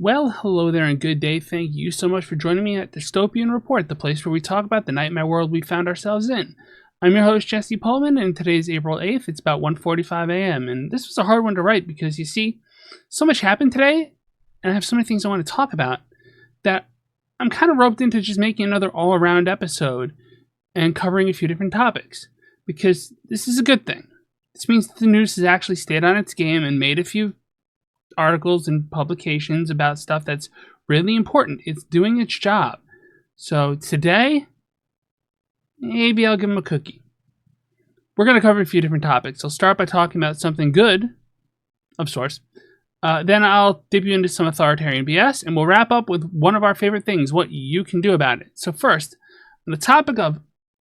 Well, hello there and good day. Thank you so much for joining me at Dystopian Report, the place where we talk about the nightmare world we found ourselves in. I'm your host, Jesse Pullman, and today's April 8th. It's about 1:45 a.m., and this was a hard one to write because, you see, so much happened today, and I have so many things I want to talk about that I'm kind of roped into just making another all-around episode and covering a few different topics, because this is a good thing. This means that the news has actually stayed on its game and made a few articles and publications about stuff that's really important. It's doing its job. So today, maybe I'll give them a cookie. We're going to cover a few different topics. I'll start by talking about something good, of sorts. Then I'll dip you into some authoritarian BS, and we'll wrap up with one of our favorite things, what you can do about it. So first, on the topic of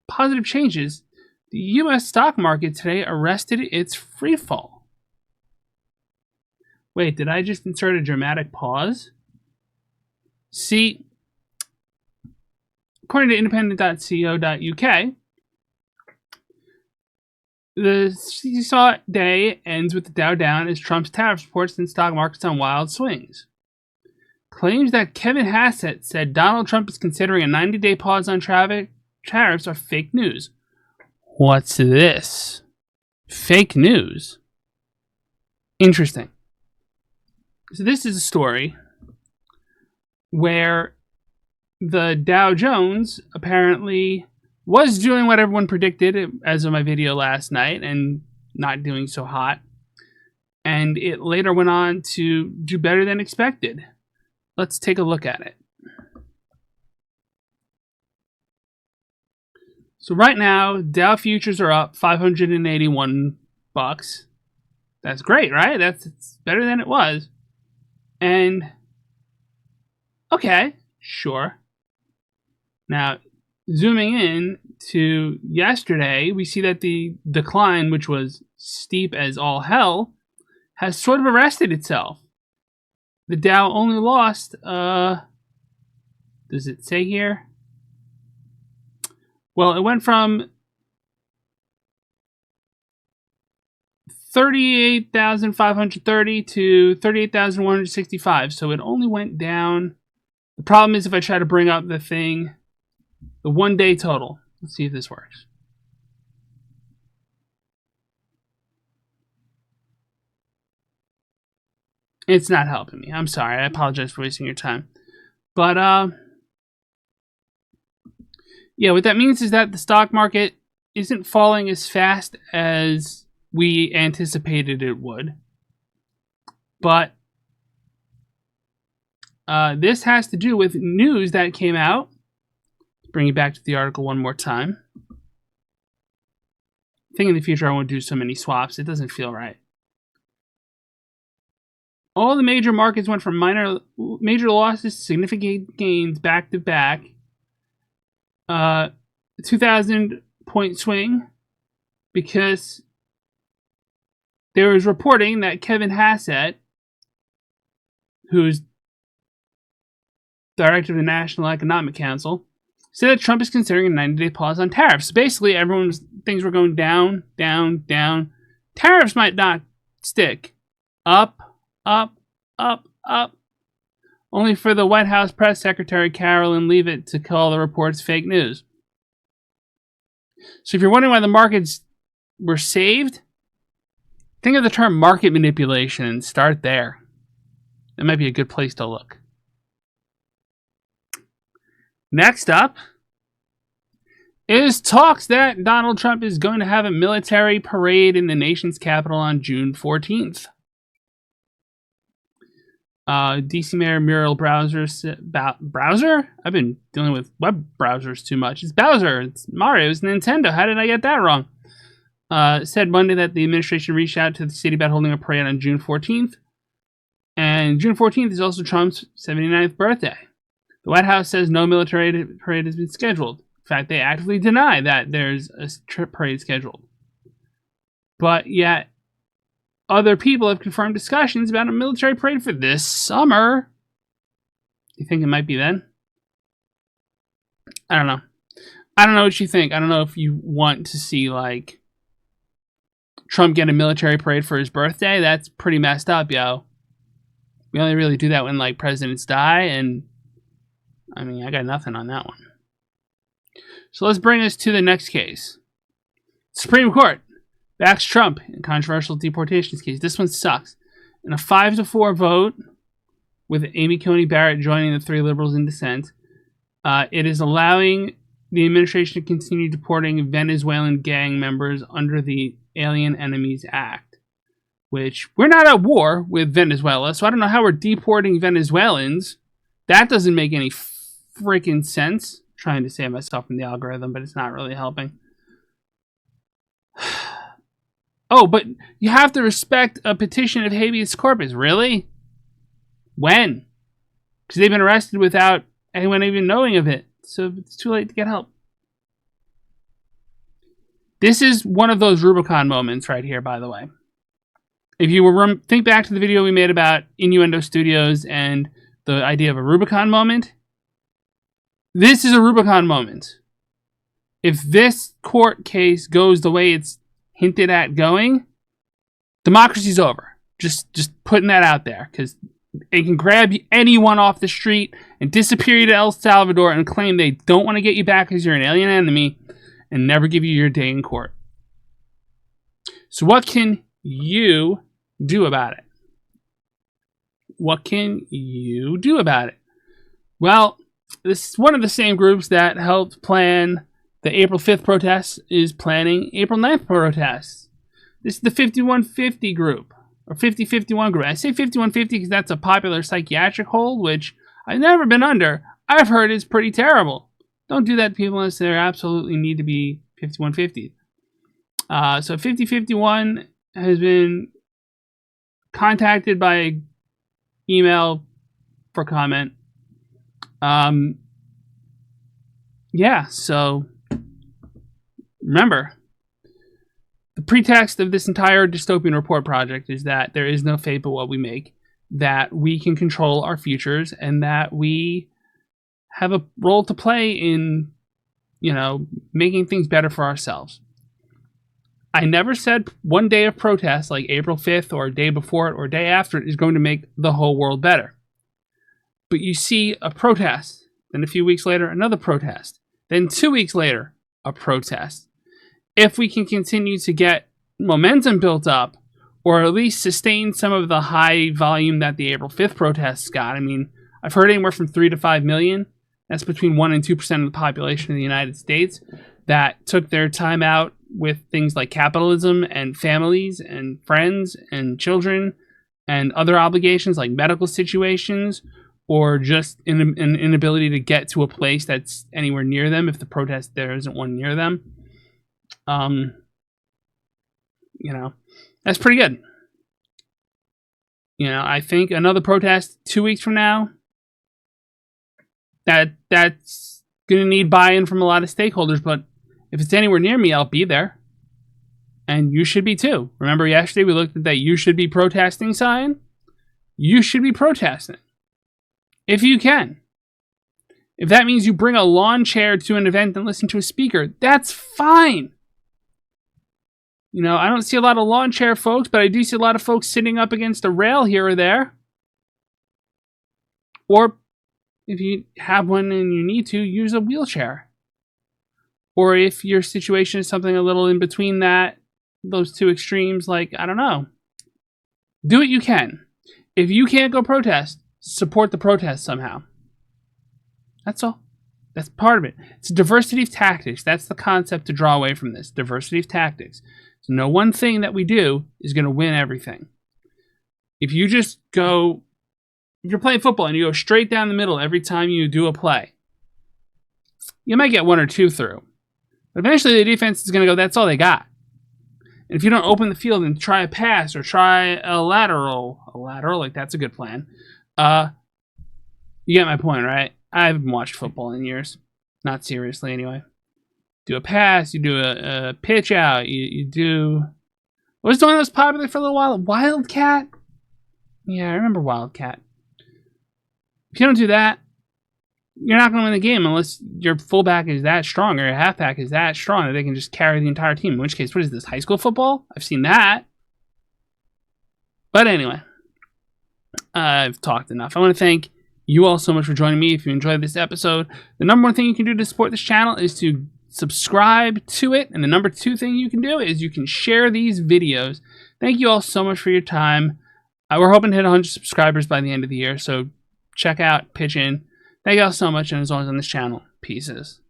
positive changes, the U.S. stock market today arrested its free fall. Wait, did I just insert a dramatic pause? See, according to independent.co.uk, the seesaw day ends with the Dow down as Trump's tariff reports and stock markets on wild swings. Claims that Kevin Hassett said Donald Trump is considering a 90-day pause on tariffs are fake news. What's this? Fake news? Interesting. So this is a story where the Dow Jones apparently was doing what everyone predicted as of my video last night and not doing so hot. And it later went on to do better than expected. Let's take a look at it. So right now, Dow futures are up $581. That's great, right? That's better than it was. And, okay, sure. Now, zooming in to yesterday, we see that the decline, which was steep as all hell, has sort of arrested itself. The Dow only lost, does it say here? Well, it went from 38,530 to 38,165, so it only went down. The problem is if I try to bring up the one-day total. Let's see if this works. It's not helping me. I'm sorry. I apologize for wasting your time. But, yeah, what that means is that the stock market isn't falling as fast as we anticipated it would. But this has to do with news that came out. Bring you back to the article one more time. I think in the future I won't do so many swaps. It doesn't feel right. All the major markets went from major losses to significant gains back to back. 2,000-point swing because there was reporting that Kevin Hassett, who's director of the National Economic Council, said that Trump is considering a 90-day pause on tariffs. Basically, things were going down, down, down. Tariffs might not stick. Up, up, up, up. Only for the White House press secretary Carolyn Leavitt to call the reports fake news. So if you're wondering why the markets were saved, think of the term market manipulation and start there. That might be a good place to look. Next up is talks that Donald Trump is going to have a military parade in the nation's capital on June 14th. DC Mayor Muriel Browser? I've been dealing with web browsers too much. It's Bowser. It's Mario. It's Nintendo. How did I get that wrong? Said Monday that the administration reached out to the city about holding a parade on June 14th. And June 14th is also Trump's 79th birthday. The White House says no military parade has been scheduled. In fact, they actively deny that there's a parade scheduled. But yet, other people have confirmed discussions about a military parade for this summer. You think it might be then? I don't know. I don't know what you think. I don't know if you want to see, like, Trump get a military parade for his birthday. That's pretty messed up, yo. We only really do that when, like, presidents die, and I mean, I got nothing on that one. So let's bring us to the next case. Supreme Court backs Trump in controversial deportations case. This one sucks. In a 5-4 vote, with Amy Coney Barrett joining the 3 liberals in dissent, it is allowing the administration to continue deporting Venezuelan gang members under the Alien Enemies Act, which we're not at war with Venezuela, so I don't know how we're deporting Venezuelans. That doesn't make any freaking sense. I'm trying to save myself from the algorithm, but it's not really helping. Oh, but you have to respect a petition of habeas corpus. Really? When? Because they've been arrested without anyone even knowing of it. So it's too late to get help. This is one of those Rubicon moments right here, by the way. If you think back to the video we made about Innuendo Studios and the idea of a Rubicon moment, this is a Rubicon moment. If this court case goes the way it's hinted at going, democracy's over. Just putting that out there, because they can grab anyone off the street and disappear you to El Salvador and claim they don't want to get you back because you're an alien enemy and never give you your day in court. So what can you do about it? What can you do about it? Well, this is one of the same groups that helped plan the April 5th protests is planning April 9th protests. This is the 5150 group, or 5051 group. I say 5150 because that's a popular psychiatric hold, which I've never been under. I've heard it's pretty terrible. Don't do that to people unless they absolutely need to be 5150. So 5051 has been contacted by email for comment. Yeah, so remember, the pretext of this entire Dystopian Report project is that there is no fate but what we make, that we can control our futures, and that we have a role to play in, making things better for ourselves. I never said one day of protest, like April 5th or a day before it or a day after it, is going to make the whole world better. But you see a protest, then a few weeks later, another protest, then 2 weeks later, a protest. If we can continue to get momentum built up, or at least sustain some of the high volume that the April 5th protests got. I mean, I've heard anywhere from 3 to 5 million. That's between 1 and 2% of the population of the United States that took their time out with things like capitalism and families and friends and children and other obligations like medical situations, or just an inability to get to a place that's anywhere near them if the protest there isn't one near them. That's pretty good. I think another protest 2 weeks from now, that's going to need buy-in from a lot of stakeholders, but if it's anywhere near me, I'll be there. And you should be too. Remember yesterday we looked at that you should be protesting sign? You should be protesting. If you can. If that means you bring a lawn chair to an event and listen to a speaker, that's fine. I don't see a lot of lawn chair folks, but I do see a lot of folks sitting up against a rail here or there. Or if you have one and you need to, use a wheelchair. Or if your situation is something a little in between those two extremes, like, I don't know. Do what you can. If you can't go protest, support the protest somehow. That's all. That's part of it. It's a diversity of tactics. That's the concept to draw away from this. Diversity of tactics. So no one thing that we do is going to win everything. If you just go, if you're playing football and you go straight down the middle every time you do a play, you might get 1 or 2 through. But eventually the defense is going to go, that's all they got. And if you don't open the field and try a pass or try a lateral, like that's a good plan. You get my point, right? I haven't watched football in years. Not seriously, anyway. Do a pass, you do a pitch out, you do... What was the one that was popular for a little while? Wildcat? Yeah, I remember Wildcat. If you don't do that, you're not going to win the game unless your fullback is that strong or your halfback is that strong that they can just carry the entire team. In which case, what is this, high school football? I've seen that. But anyway. I've talked enough. I want to thank you all so much for joining me. If you enjoyed this episode, the number one thing you can do to support this channel is to subscribe to it. And the number two thing you can do is you can share these videos. Thank you all so much for your time. We're hoping to hit 100 subscribers by the end of the year. So check out, pitch in. Thank you all so much. And as always on this channel, pieces.